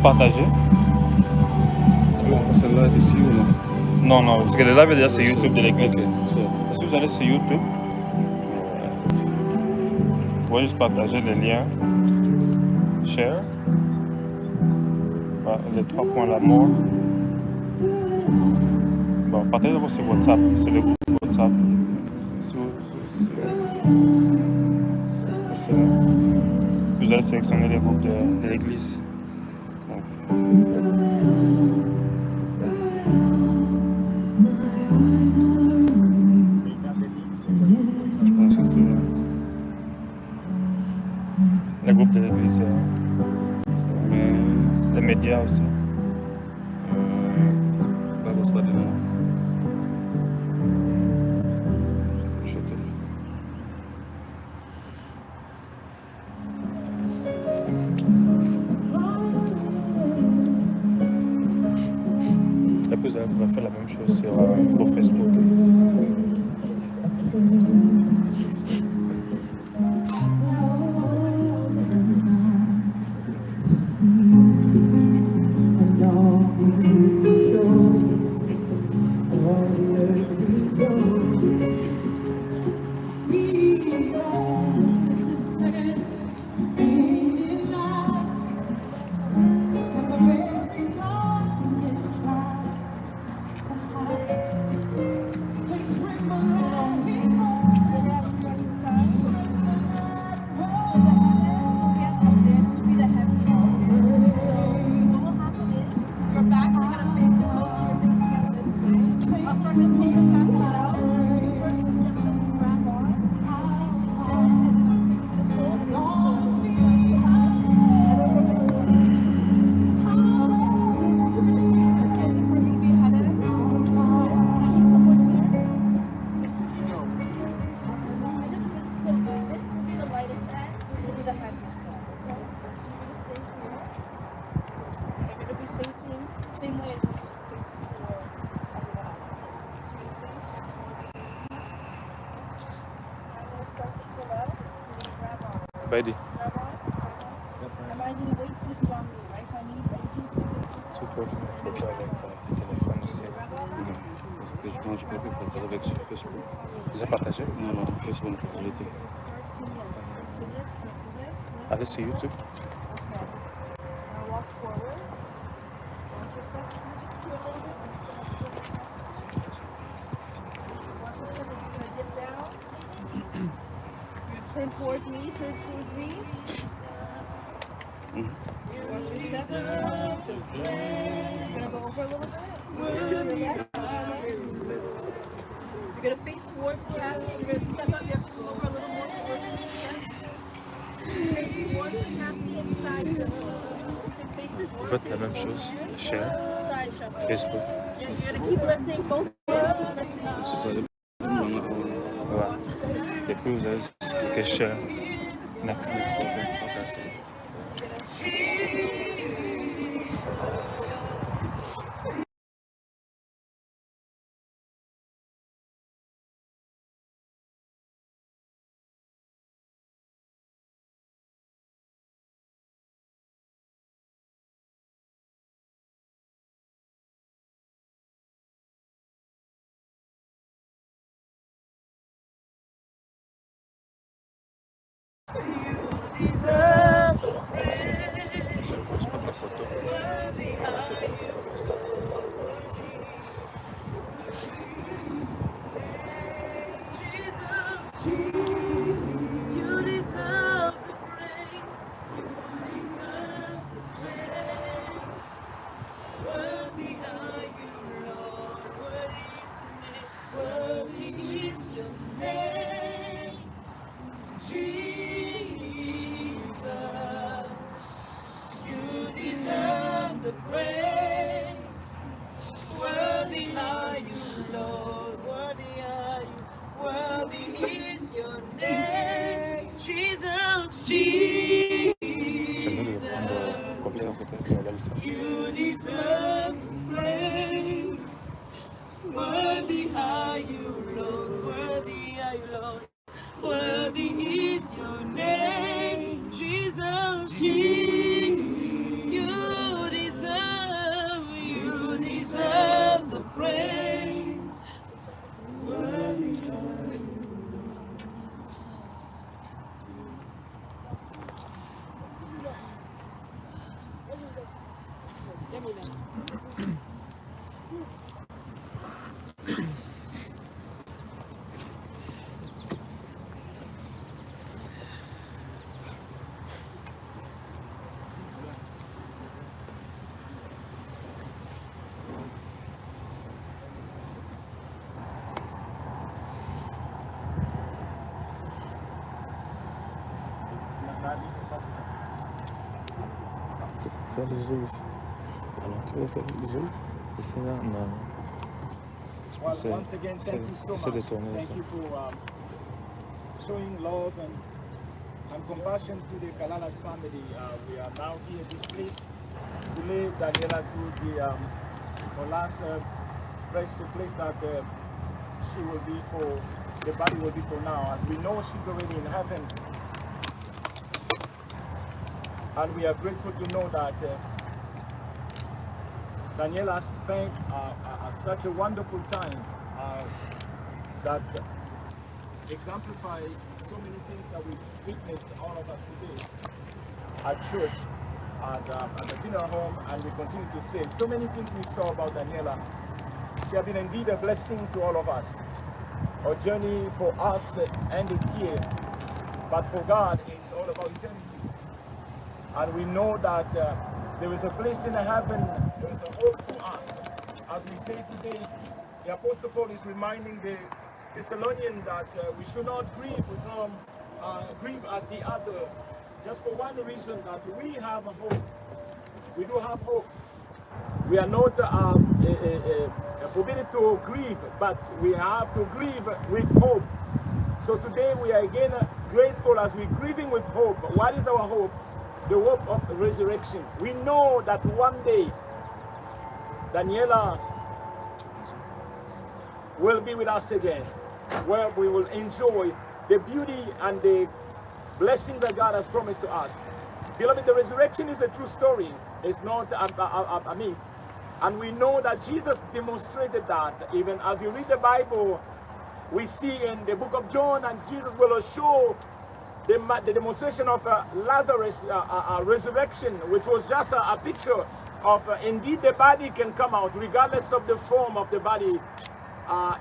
Partager. On fait ce live ici ou non? Non, parce que le live déjà c'est YouTube de l'église. Ok, so, Si vous allez sur YouTube, vous pouvez juste partager les liens. Share. Les 3 points l'amour. Bon, partagez-le sur WhatsApp. C'est le groupe WhatsApp. Vous allez sélectionner les groupes de l'église. je pense que c'est Les groupes de l'église. mais Les médias aussi. Bible study now. Shut up. Et puis vous allez pouvoir faire la même chose sur Facebook. Baidi. Tu peux faire une photo avec le téléphone aussi. Parce que je pense que je peux pas partager avec sur Facebook. Vous avez partagé? Non, Facebook, je l'étais. Allez sur YouTube. Turn towards me. Watch your step. Just gonna go over a little bit. To your left. You're gonna face towards the casket. You're gonna step up. You have to go over a little more towards me. Yes. Face towards the casket and side shuffle. Face Vous towards faites la même chose. Share. side shuffle. Facebook. You're gonna keep lifting both hands. Keep lifting. C'est ça. Voilà. Et puis vous allez juste cliquer share. Netflix. Je prends la photo. The praise. faire les zooms ici. Alors, Tu veux faire les zooms? ici, là, non. Je Well, pensais, once again, thank you so essaie de much. tourner Thank ça. you for showing love and compassion to the Kalalas family. We are now here at this place to lay Daniela to the her last place, the place that she will be for, the body will be for now. As we know, she's already in heaven. And we are grateful to know that Daniela spent such a wonderful time that exemplify so many things that we've witnessed, all of us today, at church, at the funeral home, and we continue to say so many things we saw about Daniela. She has been indeed a blessing to all of us. Our journey for us ended here, but for God, it's all about eternity. And we know that there is a place in heaven, there is a hope for us. As we say today, the Apostle Paul is reminding the Thessalonians that we should not grieve, we should not grieve as the other, just for one reason, that we have a hope. We do have hope. We are not forbidden to grieve, but we have to grieve with hope. So today we are again grateful as we're grieving with hope. What is our hope? The hope of resurrection. We know that one day Daniela will be with us again, where we will enjoy the beauty and the blessing that God has promised to us. Beloved, the resurrection is a true story. It's not a myth. And we know that Jesus demonstrated that. Even as you read the Bible, we see in the book of John, and Jesus will show the demonstration of Lazarus' resurrection, which was just a picture of indeed the body can come out regardless of the form of the body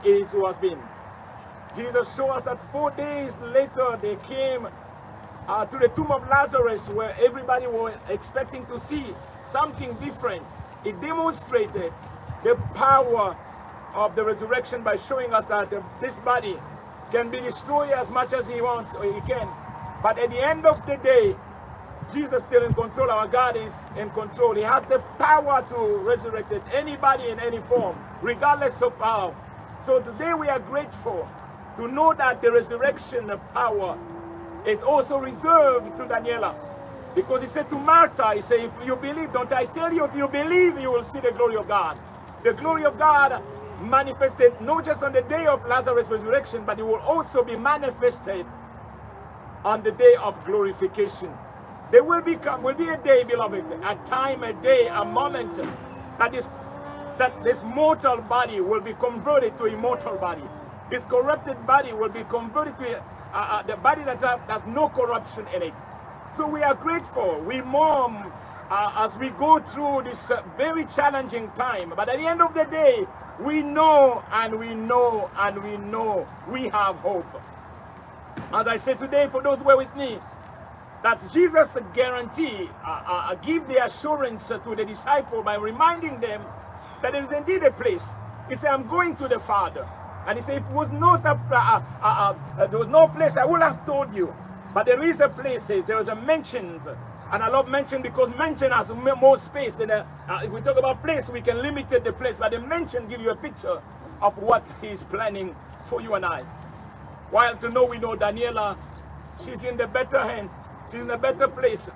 is who has been. Jesus showed us that 4 days later they came to the tomb of Lazarus, where everybody was expecting to see something different. It demonstrated the power of the resurrection by showing us that this body can be destroyed as much as he wants or he can. But at the end of the day, Jesus is still in control. Our God is in control. He has the power to resurrect anybody in any form, regardless of how. So today we are grateful to know that the resurrection power is also reserved to Daniela. Because he said to Martha, he said, if you believe, don't I tell you, if you believe, you will see the glory of God. The glory of God manifested not just on the day of Lazarus' resurrection, but it will also be manifested on the day of glorification. There will be a day, beloved, a time, a day, a moment that this mortal body will be converted to immortal body. This corrupted body will be converted to the body that has no corruption in it. So we are grateful. We mourn as we go through this very challenging time. But at the end of the day, we know and we know and we know we have hope. As I said today, for those who were with me, that Jesus guarantee, give the assurance to the disciple by reminding them that there is indeed a place. He said, I'm going to the Father. And he said, if it was not there was no place, I would have told you. But there is a place, there is a mention. And I love mention because mention has more space than if we talk about place, we can limit the place. But the mention gives you a picture of what he's planning for you and I. While to know, we know Daniela, she's in the better hand. She's in a better place.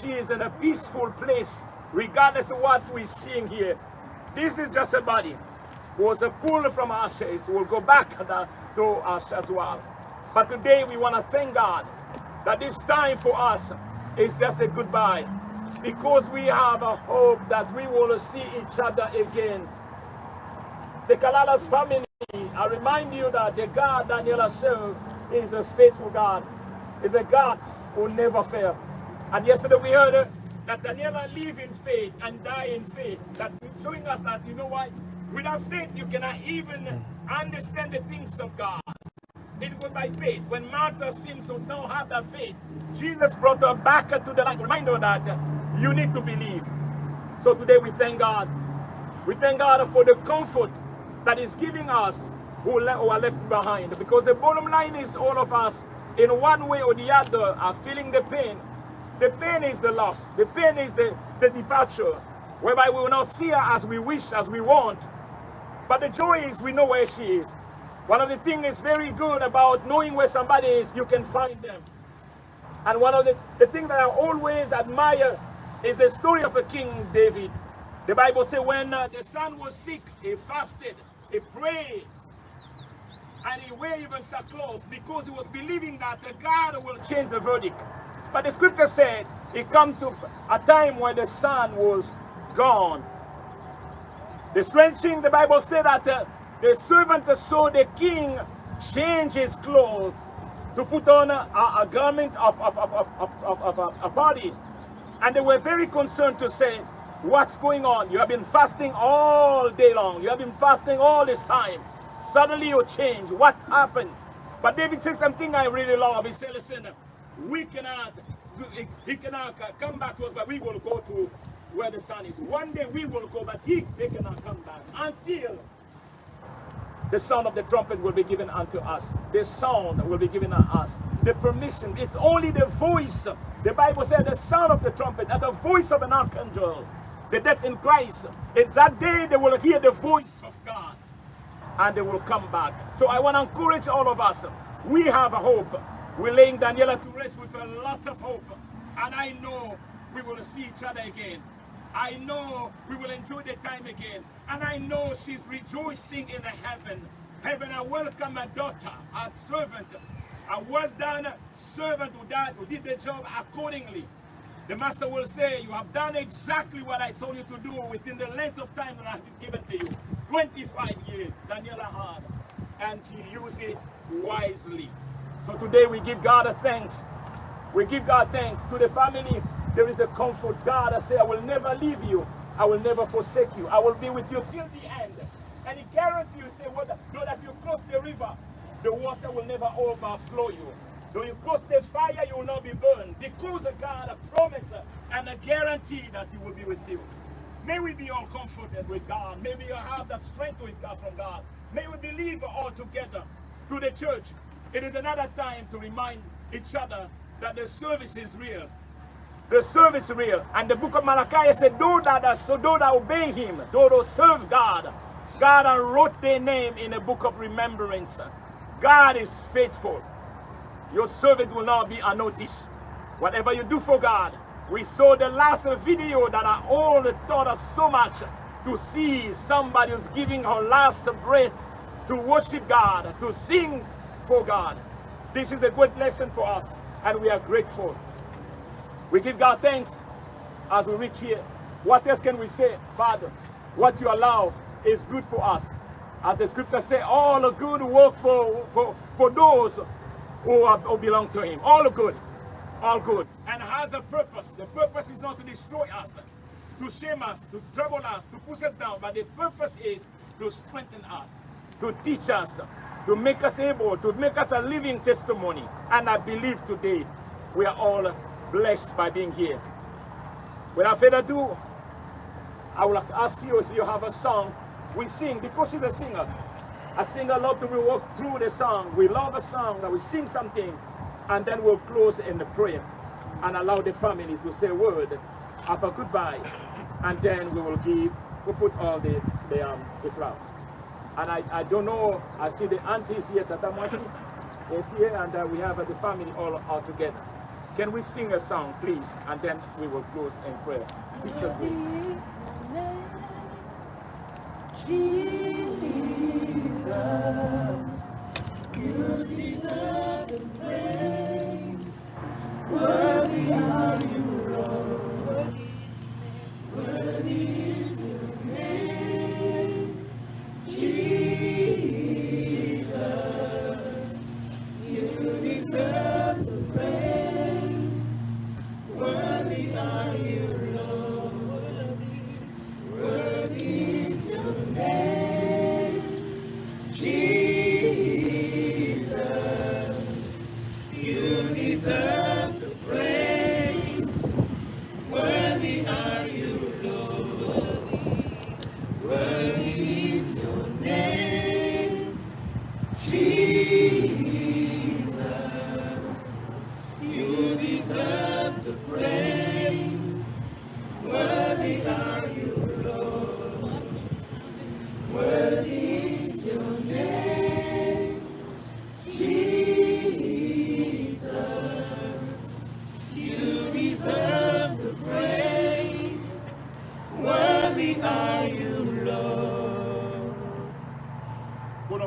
She is in a peaceful place, regardless of what we're seeing here. This is just a body. Was a pull from ashes. We'll go back to us as well. But today we want to thank God that this time for us is just a goodbye, because we have a hope that we will see each other again. The Kalalas family, I remind you that the God Daniela serves is a faithful God. Is a God who never fails. And yesterday we heard that Daniela live in faith and die in faith. That showing us that, you know what? Without faith, you cannot even understand the things of God. It was by faith. When Martha seems to not have that faith, Jesus brought her back to the light. Remind her that you need to believe. So today we thank God. We thank God for the comfort that is giving us who are left behind. Because the bottom line is all of us, in one way or the other, are feeling the pain. The pain is the loss. The pain is the the departure, whereby we will not see her as we wish, as we want. But the joy is we know where she is. One of the things is very good about knowing where somebody is, you can find them. And one of the things that I always admire is the story of a King David. The Bible says when the son was sick, he fasted, he prayed, and he wear even sackcloth because he was believing that God will change the verdict. But the scripture said it come to a time when the son was gone. The strange thing, the Bible said that the servant saw the king change his clothes to put on a garment of a body. And they were very concerned to say, what's going on? You have been fasting all day long. You have been fasting all this time. Suddenly you change. What happened? But David said something I really love. He said, listen, he cannot come back to us, but we will go to where the sun is. One day we will go, but they cannot come back until the sound of the trumpet will be given unto us. The sound will be given unto us. The permission. It's only the voice. The Bible said the sound of the trumpet and the voice of an archangel. The death in Christ. It's that day they will hear the voice of God. And they will come back. So I want to encourage all of us. We have a hope. We're laying Daniela to rest with a lot of hope. And I know we will see each other again. I know we will enjoy the time again. And I know she's rejoicing in the heaven. Heaven, I welcome a daughter, a servant, a well done servant who did the job accordingly. The master will say, you have done exactly what I told you to do within the length of time that I have given to you. 25 years, Daniela had, and she used it wisely. So today we give God a thanks. We give God thanks. To the family, there is a comfort. God, I say, I will never leave you. I will never forsake you. I will be with you till the end. And he guarantees you, say, well, though that you cross the river, the water will never overflow you. Though you cross the fire, you will not be burned. Because of God, a promise and a guarantee that he will be with you. May we be all comforted with God. May we have that strength with God from God. May we believe all together to the church. It is another time to remind each other that the service is real. The service is real. And the book of Malachi said, those that obey him, those that serve God, God wrote their name in a book of remembrance. God is faithful. Your servant will not be unnoticed. Whatever you do for God, we saw the last video that I all taught us so much to see somebody who's giving her last breath to worship God, to sing for God. This is a great lesson for us, and we are grateful. We give God thanks as we reach here. What else can we say? Father, what you allow is good for us. As the scripture says, all the good work for those who belong to him. All good. All good. And has a purpose. The purpose is not to destroy us, to shame us, to trouble us, to push us down. But the purpose is to strengthen us, to teach us, to make us able, to make us a living testimony. And I believe today we are all blessed by being here. Without further ado, I will ask you if you have a song. We sing because she's a singer. A singer loves to walk through the song. We love a song that we sing something, and then we'll close in the prayer and allow the family to say a word of a goodbye, and then we will put all the flowers. And I don't know, I see the aunties here, Tata Mwasi is here, and we have the family all together. Can we sing a song, please? And then we will close in prayer. Sister, please. Jesus, you deserve the praise. Worthy are you, Lord. Worthy is your name. Jesus, you deserve the praise. Worthy are you, Lord. Worthy is your name.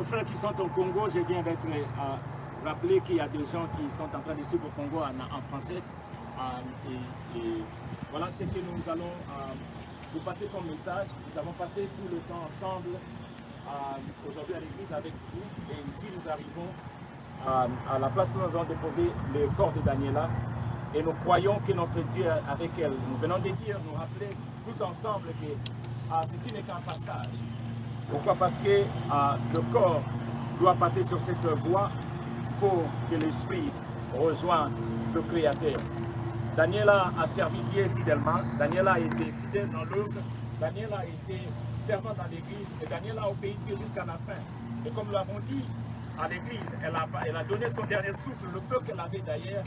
nos frères qui sont au Congo, je viens d'être rappelé qu'il y a des gens qui sont en train de suivre au Congo en français. Et voilà ce que nous allons vous passer comme message. Nous avons passé tout le temps ensemble aujourd'hui à l'église avec vous. Et ici nous arrivons à la place où nous allons déposer le corps de Daniela. Et nous croyons que notre Dieu avec elle. Nous venons de dire, nous rappeler tous ensemble que ceci n'est qu'un passage. Pourquoi? Parce que le corps doit passer sur cette voie pour que l'esprit rejoigne le Créateur. Daniela a servi Dieu fidèlement. Daniela a été fidèle dans l'œuvre. Daniela a été servant dans l'église. Et Daniela a obéi Dieu jusqu'à la fin. Et comme nous l'avons dit à l'église, elle a donné son dernier souffle, le peu qu'elle avait d'ailleurs.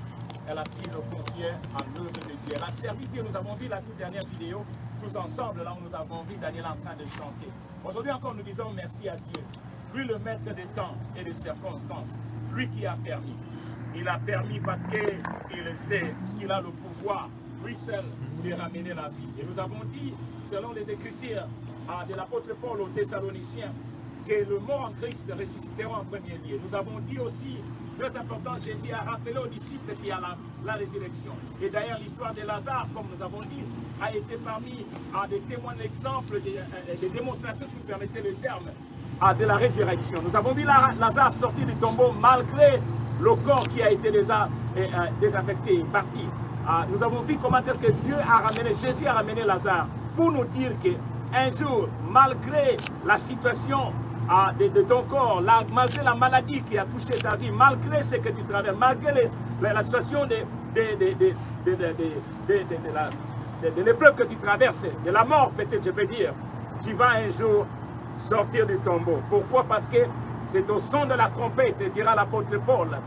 Elle a pris le confier à l'œuvre de Dieu. Elle a servi Dieu. Nous avons vu la toute dernière vidéo, tous ensemble, là où nous avons vu Daniela en train de chanter. Aujourd'hui encore, nous disons merci à Dieu. Lui, le maître des temps et des circonstances. Lui qui a permis. Il a permis parce qu'il sait qu'il a le pouvoir, lui seul, de ramener la vie. Et nous avons dit, selon les Écritures de l'apôtre Paul aux Thessaloniciens, que le mort en Christ ressuscitera en premier lieu. Nous avons dit aussi, très important, Jésus a rappelé aux disciples qu'il y a la résurrection. Et d'ailleurs, l'histoire de Lazare, comme nous avons dit, a été parmi des témoins d'exemple, des démonstrations, si vous permettez le terme, de la résurrection. Nous avons vu Lazare sortir du tombeau malgré le corps qui a été déjà désaffecté, parti. Nous avons vu comment est-ce que Jésus a ramené Lazare pour nous dire qu'un jour, malgré la situation de ton corps, malgré la maladie qui a touché ta vie, malgré ce que tu traverses, malgré la situation de l'épreuve que tu traverses, de la mort peut-être je peux dire, tu vas un jour sortir du tombeau. Pourquoi? Parce que c'est au son de la trompette, dira l'apôtre Paul.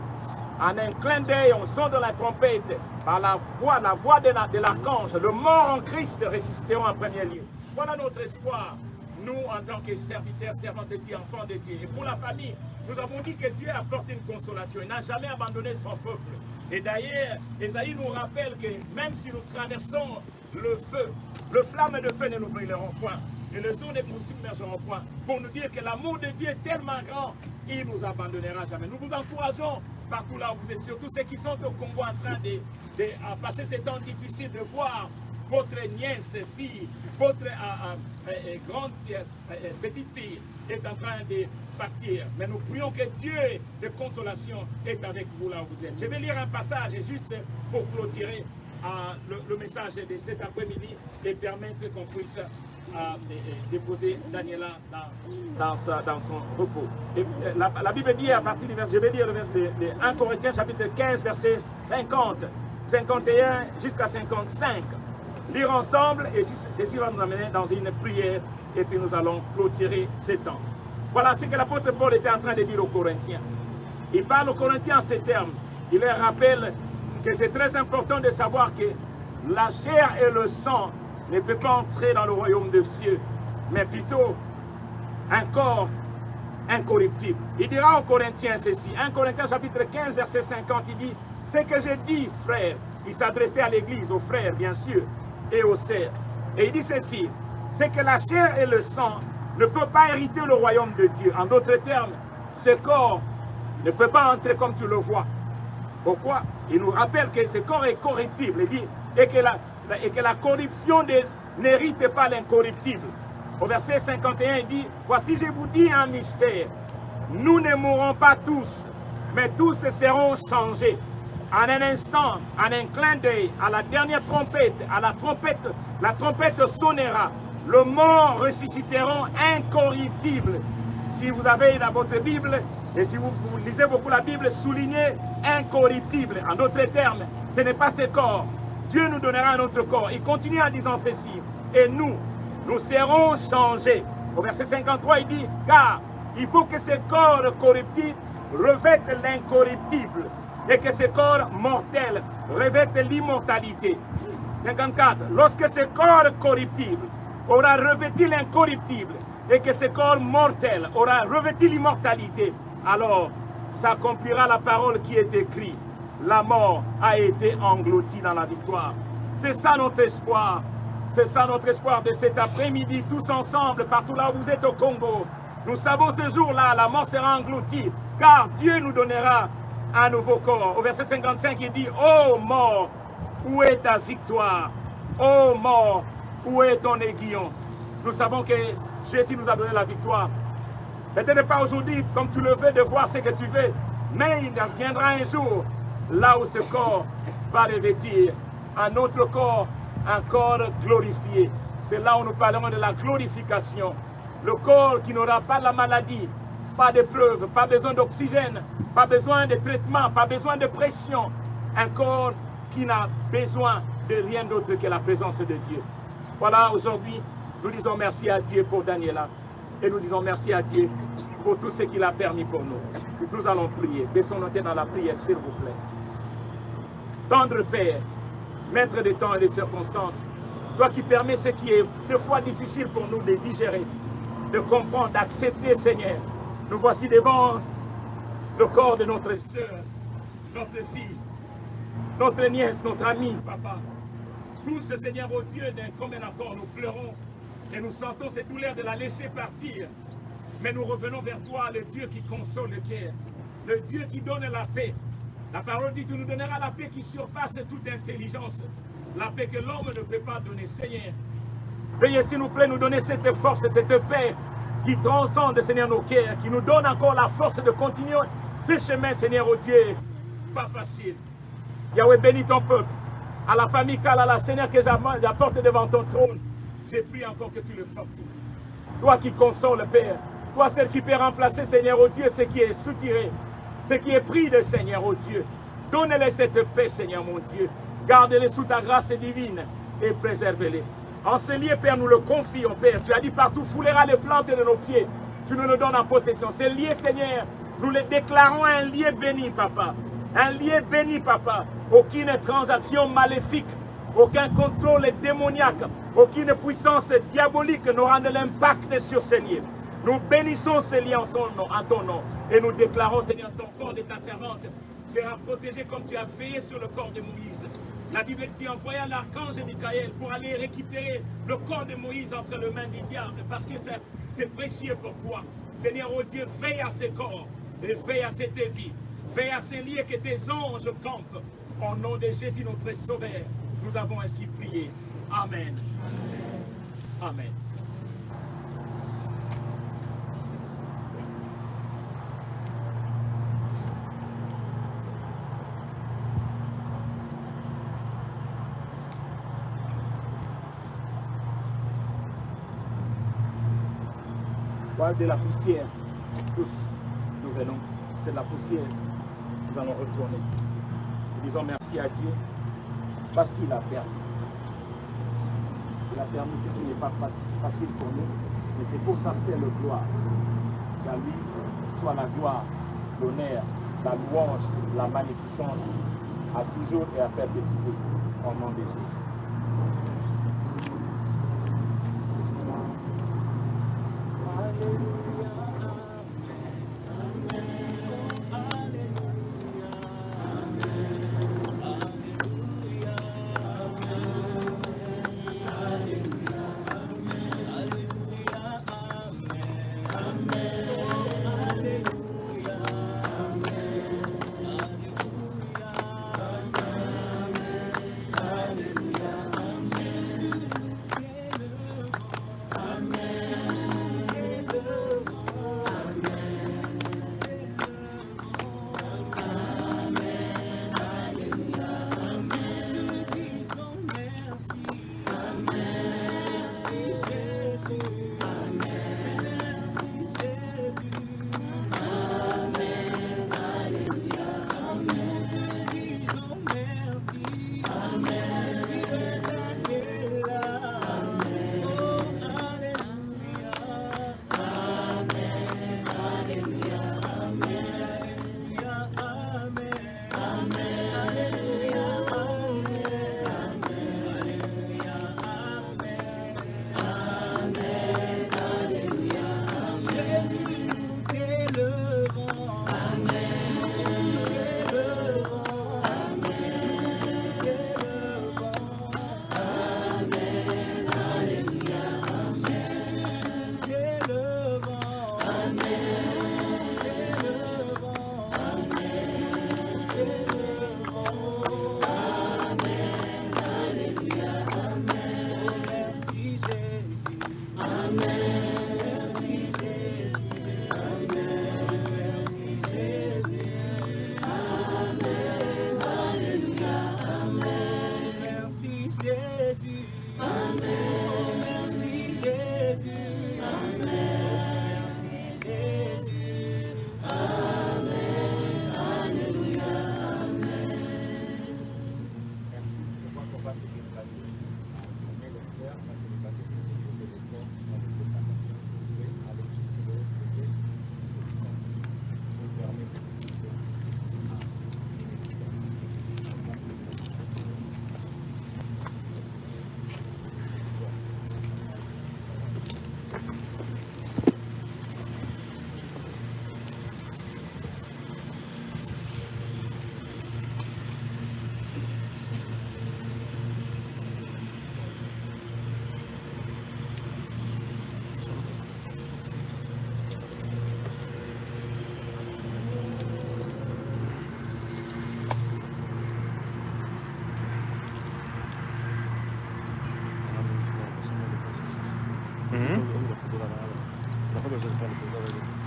En un clin d'œil, au son de la trompette, par la voix de l'archange, le mort en Christ ressusciteront en premier lieu. Voilà notre espoir, nous en tant que serviteurs, servantes de Dieu, enfants de Dieu. Et pour la famille, nous avons dit que Dieu apporte une consolation. Il n'a jamais abandonné son peuple. Et d'ailleurs, Ésaïe nous rappelle que même si nous traversons le feu, le flamme de feu ne nous brûleront point. Et le son ne nous submergeront point. Pour nous dire que l'amour de Dieu est tellement grand, il ne nous abandonnera jamais. Nous vous encourageons partout là où vous êtes, surtout ceux qui sont au Congo en train de passer ces temps difficiles, de voir votre nièce, fille, votre grande petite fille est en train de partir. Mais nous prions que Dieu de consolation est avec vous là où vous êtes. Je vais lire un passage juste pour clôturer le message de cet après-midi et permettre qu'on puisse déposer Daniela dans son repos. Et, la Bible dit à partir du verset, je vais lire le verset de 1 Corinthiens chapitre 15 verset 50, 51 jusqu'à 55. Lire ensemble et ceci va nous amener dans une prière et puis nous allons clôturer ce temps. Voilà ce que l'apôtre Paul était en train de dire aux Corinthiens. Il parle aux Corinthiens en ces termes. Il leur rappelle que c'est très important de savoir que la chair et le sang ne peuvent pas entrer dans le royaume des cieux, mais plutôt un corps incorruptible. Il dira aux Corinthiens ceci, 1 Corinthiens chapitre 15 verset 50, il dit, ce que je dis frère, il s'adressait à l'église, aux frères bien sûr, et aux sœurs. Et il dit ceci, c'est que la chair et le sang ne peuvent pas hériter le royaume de Dieu. En d'autres termes, ce corps ne peut pas entrer comme tu le vois. Pourquoi? Il nous rappelle que ce corps est corruptible, il dit, et que la corruption n'hérite pas l'incorruptible. Au verset 51, il dit, voici je vous dis un mystère, nous ne mourrons pas tous, mais tous seront changés. En un instant, en un clin d'œil, à la dernière trompette, la trompette sonnera. Le mort ressusciteront incorruptibles. Si vous avez dans votre Bible, et si vous lisez beaucoup la Bible, soulignez incorruptible. En d'autres termes, ce n'est pas ce corps. Dieu nous donnera un autre corps. Il continue en disant ceci. Et nous serons changés. Au verset 53, il dit, car il faut que ce corps corruptible revête l'incorruptible. Et que ce corps mortel revête l'immortalité. 54. Lorsque ce corps corruptible aura revêtu l'incorruptible et que ce corps mortel aura revêtu l'immortalité, alors s'accomplira la parole qui est écrite. La mort a été engloutie dans la victoire. C'est ça notre espoir. C'est ça notre espoir de cet après-midi, tous ensemble, partout là où vous êtes au Congo. Nous savons ce jour-là, la mort sera engloutie, car Dieu nous donnera un nouveau corps. Au verset 55, il dit, ô mort, où est ta victoire? Ô mort, où est ton aiguillon? Nous savons que Jésus nous a donné la victoire. Peut-être pas aujourd'hui, comme tu le veux, de voir ce que tu veux, mais il viendra un jour, là où ce corps va revêtir un autre corps, un corps glorifié. C'est là où nous parlerons de la glorification. Le corps qui n'aura pas la maladie, pas d'épreuve, pas besoin d'oxygène, pas besoin de traitement, pas besoin de pression. Un corps qui n'a besoin de rien d'autre que la présence de Dieu. Voilà, aujourd'hui, nous disons merci à Dieu pour Daniela. Et nous disons merci à Dieu pour tout ce qu'il a permis pour nous. Nous allons prier. Baissons nos têtes dans la prière, s'il vous plaît. Tendre Père, maître des temps et des circonstances, toi qui permets ce qui est deux fois difficile pour nous de digérer, de comprendre, d'accepter, Seigneur. Nous voici devant le corps de notre sœur, notre fille, notre nièce, notre amie, papa. Tous, Seigneur, au Dieu, d'un commun accord, nous pleurons et nous sentons cette douleur de la laisser partir. Mais nous revenons vers toi, le Dieu qui console le cœur, le Dieu qui donne la paix. La parole dit, tu nous donneras la paix qui surpasse toute intelligence, la paix que l'homme ne peut pas donner. Seigneur, veuillez s'il nous plaît nous donner cette force, cette paix qui transcende, Seigneur, nos cœurs, qui nous donne encore la force de continuer ce chemin, Seigneur, oh Dieu, pas facile. Yahweh, bénis ton peuple. À la famille Kalala, Seigneur, que j'apporte devant ton trône, j'ai pris encore que tu le fortifies. Toi qui consoles, Père, toi celle qui peut remplacer, Seigneur, oh Dieu, ce qui est soutiré, ce qui est pris de Seigneur, oh Dieu. Donne-les cette paix, Seigneur, mon Dieu. Garde-les sous ta grâce divine et préserve-les. En ce lieu, Père, nous le confions, Père. Tu as dit partout, foulera les plantes de nos pieds. Tu nous le donnes en possession. Ces lieux, Seigneur, nous les déclarons un lieu béni, Papa. Un lieu béni, Papa. Aucune transaction maléfique, aucun contrôle démoniaque, aucune puissance diabolique n'aura de l'impact sur ces lieux. Nous bénissons ces liens en ton nom. Et nous déclarons, Seigneur, ton corps de ta servante sera protégé comme tu as veillé sur le corps de Moïse. La Bible dit, envoya l'archange Michael pour aller récupérer le corps de Moïse entre les mains du diable, parce que c'est précieux pour toi. Seigneur, oh Dieu, veille à ces corps et veille à cette vie. Veille à ces lieux que tes anges campent. Au nom de Jésus, notre Sauveur, nous avons ainsi prié. Amen. Amen. De la poussière, tous nous venons, c'est de la poussière, nous allons retourner. Nous disons merci à Dieu parce qu'il a permis. Il a permis ce qui n'est pas facile pour nous, mais c'est pour ça c'est le gloire. Qu'à lui soit la gloire, l'honneur, la louange, la magnificence à toujours et à perpétuité au nom de Jésus.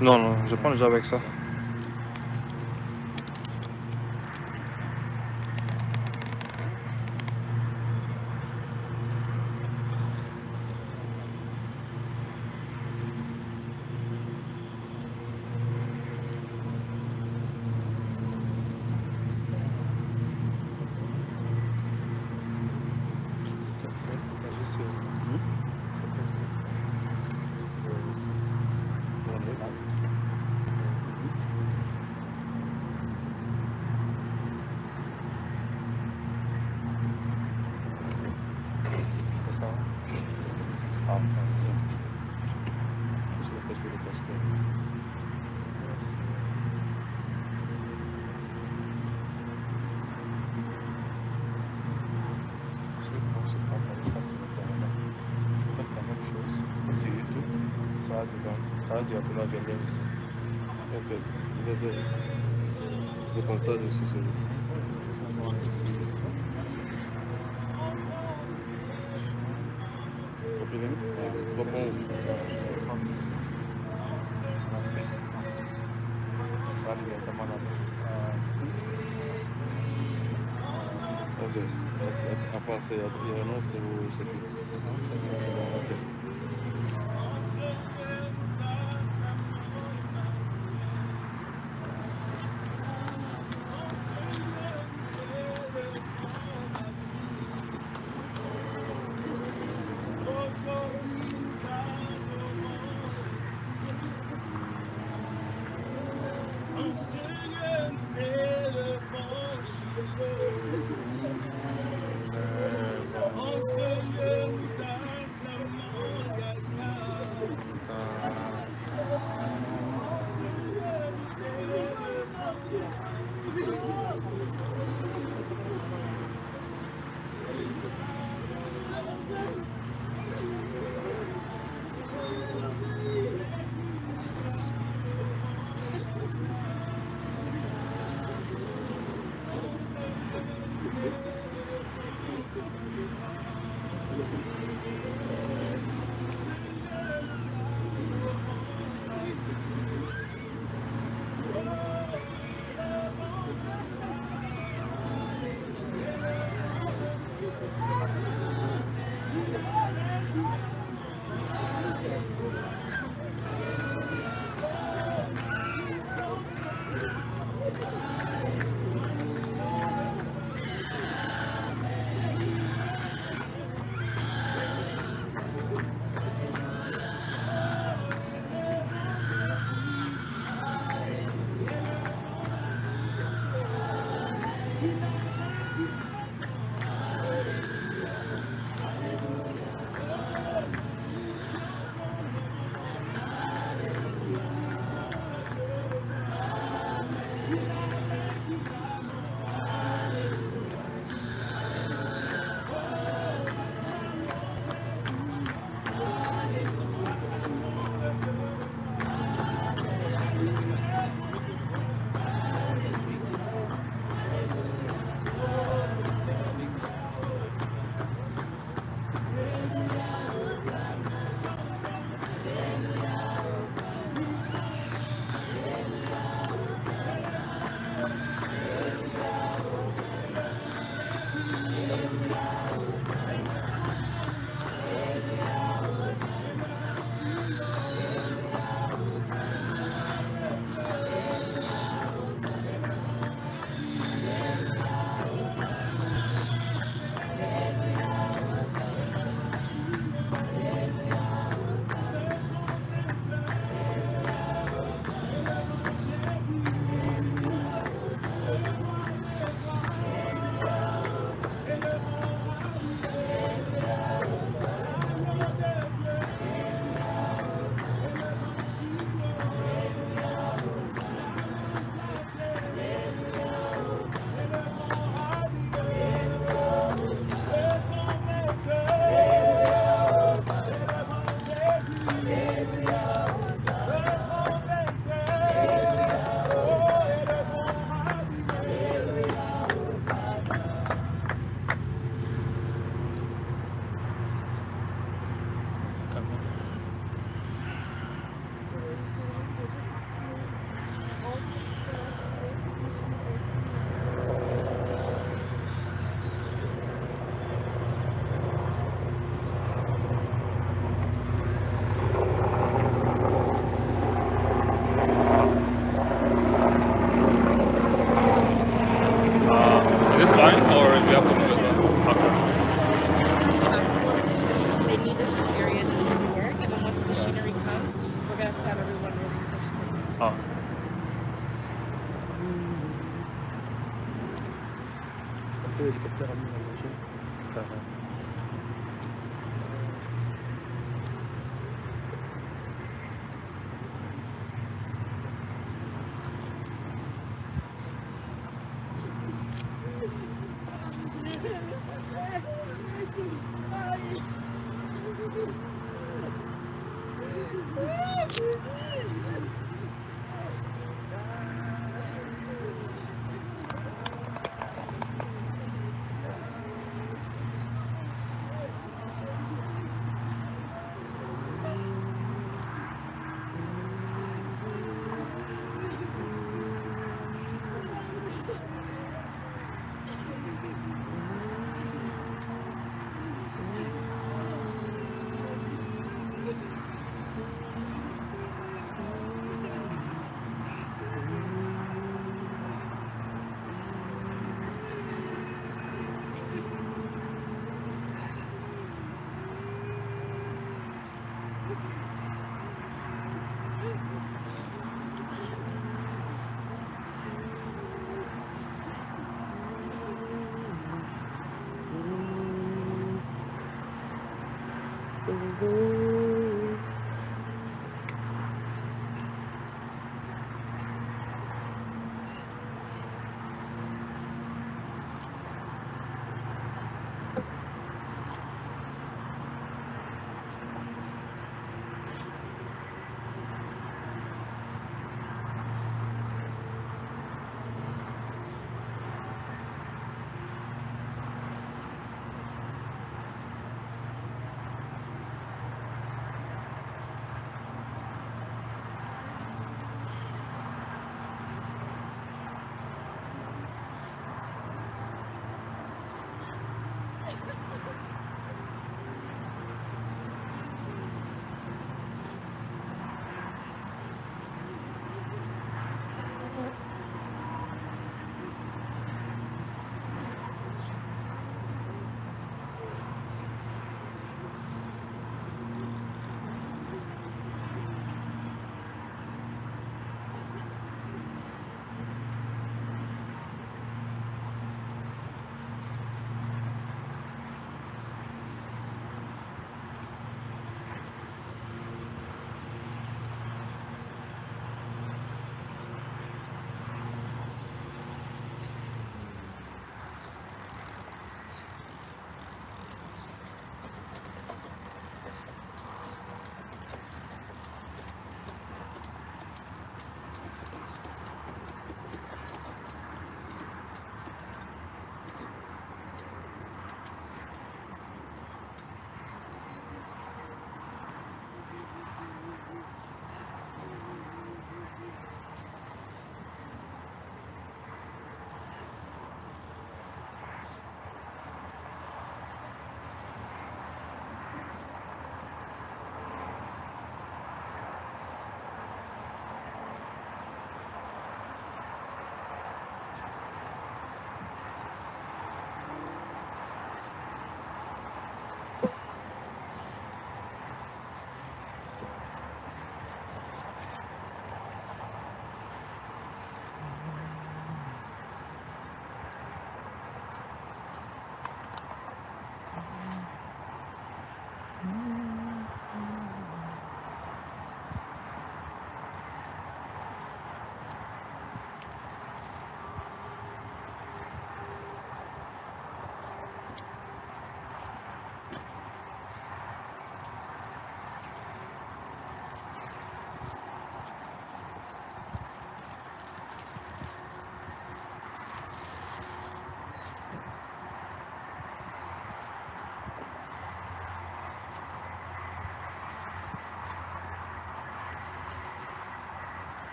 Non, non, je prends déjà avec ça. Ça va dire pour la venir ici. Ok. Le comptage aussi, c'est lui. Combien de minutes? 3 points. Ça va directement là. Ok. Après, il y a un autre où c'est qui? Ok. Ah. Je pensais à l'hélicoptère à nous dans la machine.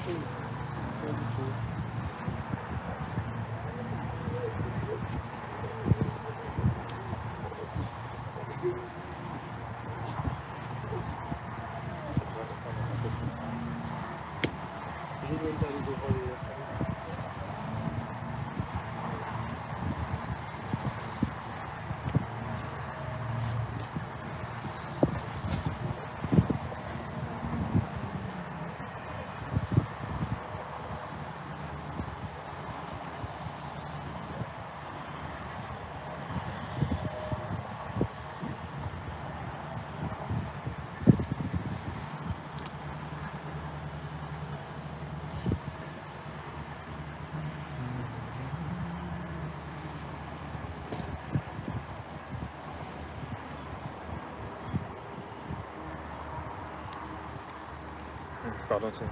feu. Il y a du feu. J'ose même pas aller devant les familles. Pardon, tiens.